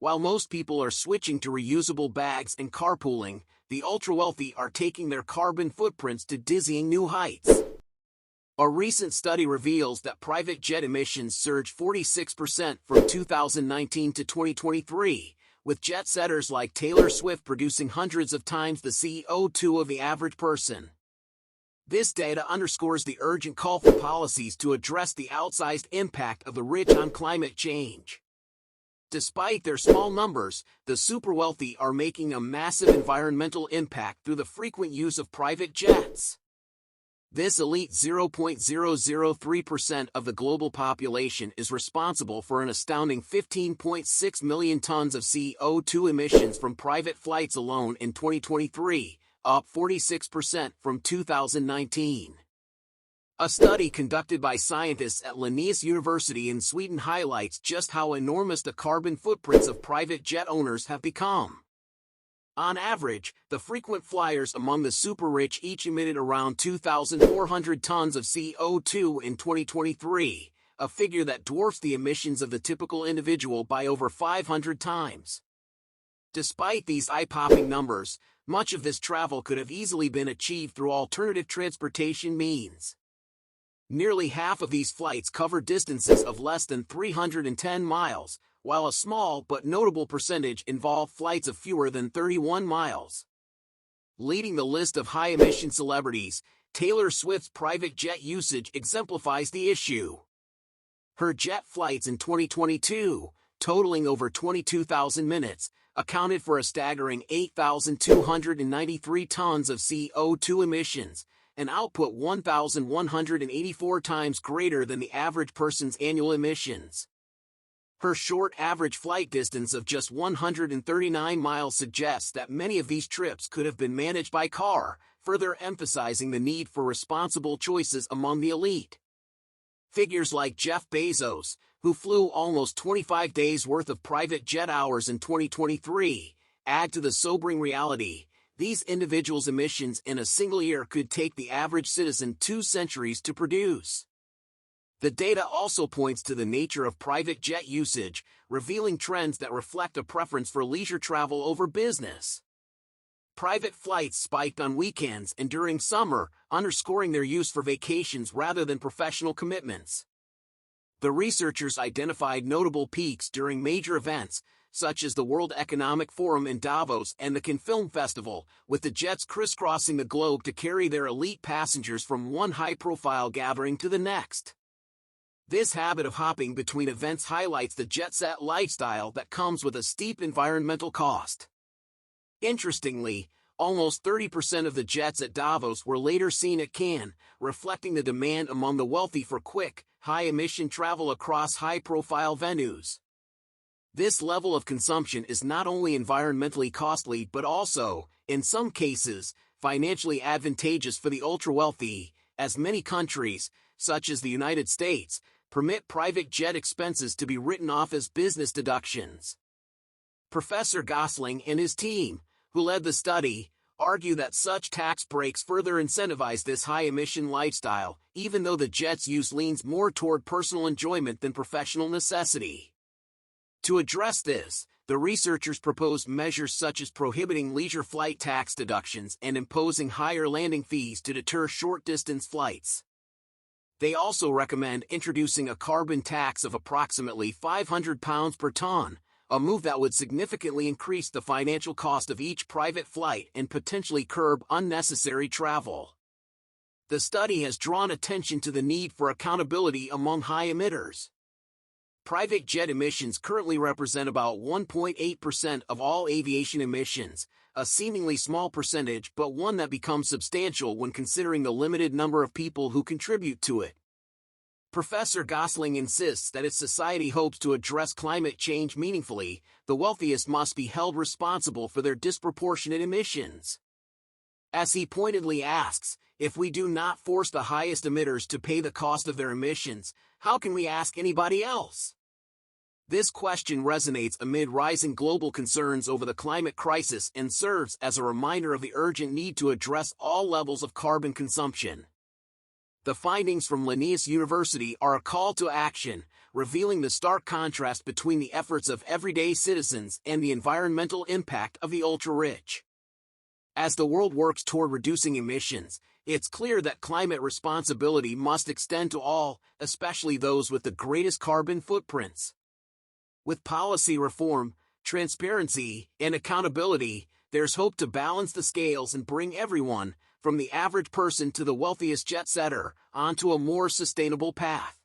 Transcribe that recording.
While most people are switching to reusable bags and carpooling, the ultra-wealthy are taking their carbon footprints to dizzying new heights. A recent study reveals that private jet emissions surged 46% from 2019 to 2023, with jet setters like Taylor Swift producing hundreds of times the CO2 of the average person. This data underscores the urgent call for policies to address the outsized impact of the rich on climate change. Despite their small numbers, the super-wealthy are making a massive environmental impact through the frequent use of private jets. This elite 0.003% of the global population is responsible for an astounding 15.6 million tons of CO2 emissions from private flights alone in 2023, up 46% from 2019. A study conducted by scientists at Linnaeus University in Sweden highlights just how enormous the carbon footprints of private jet owners have become. On average, the frequent flyers among the super-rich each emitted around 2,400 tons of CO2 in 2023, a figure that dwarfs the emissions of the typical individual by over 500 times. Despite these eye-popping numbers, much of this travel could have easily been achieved through alternative transportation means. Nearly half of these flights cover distances of less than 310 miles, while a small but notable percentage involve flights of fewer than 31 miles. Leading the list of high-emission celebrities, Taylor Swift's private jet usage exemplifies the issue. Her jet flights in 2022, totaling over 22,000 minutes, accounted for a staggering 8,293 tons of CO2 emissions, an output 1,184 times greater than the average person's annual emissions. Her short average flight distance of just 139 miles suggests that many of these trips could have been managed by car, further emphasizing the need for responsible choices among the elite. Figures like Jeff Bezos, who flew almost 25 days' worth of private jet hours in 2023, add to the sobering reality. These individuals' emissions in a single year could take the average citizen 2 centuries to produce. The data also points to the nature of private jet usage, revealing trends that reflect a preference for leisure travel over business. Private flights spiked on weekends and during summer, underscoring their use for vacations rather than professional commitments. The researchers identified notable peaks during major events, such as the World Economic Forum in Davos and the Cannes Film Festival, with the jets crisscrossing the globe to carry their elite passengers from one high-profile gathering to the next. This habit of hopping between events highlights the jet-set lifestyle that comes with a steep environmental cost. Interestingly, almost 30% of the jets at Davos were later seen at Cannes, reflecting the demand among the wealthy for quick, high-emission travel across high-profile venues. This level of consumption is not only environmentally costly but also, in some cases, financially advantageous for the ultra-wealthy, as many countries, such as the United States, permit private jet expenses to be written off as business deductions. Professor Gosling and his team, who led the study, argue that such tax breaks further incentivize this high-emission lifestyle, even though the jet's use leans more toward personal enjoyment than professional necessity. To address this, the researchers proposed measures such as prohibiting leisure flight tax deductions and imposing higher landing fees to deter short-distance flights. They also recommend introducing a carbon tax of approximately £500 per ton, a move that would significantly increase the financial cost of each private flight and potentially curb unnecessary travel. The study has drawn attention to the need for accountability among high emitters. Private jet emissions currently represent about 1.8% of all aviation emissions, a seemingly small percentage but one that becomes substantial when considering the limited number of people who contribute to it. Professor Gosling insists that if society hopes to address climate change meaningfully, the wealthiest must be held responsible for their disproportionate emissions. As he pointedly asks, if we do not force the highest emitters to pay the cost of their emissions, how can we ask anybody else? This question resonates amid rising global concerns over the climate crisis and serves as a reminder of the urgent need to address all levels of carbon consumption. The findings from Linnaeus University are a call to action, revealing the stark contrast between the efforts of everyday citizens and the environmental impact of the ultra-rich. As the world works toward reducing emissions, it's clear that climate responsibility must extend to all, especially those with the greatest carbon footprints. With policy reform, transparency, and accountability, there's hope to balance the scales and bring everyone, from the average person to the wealthiest jet setter, onto a more sustainable path.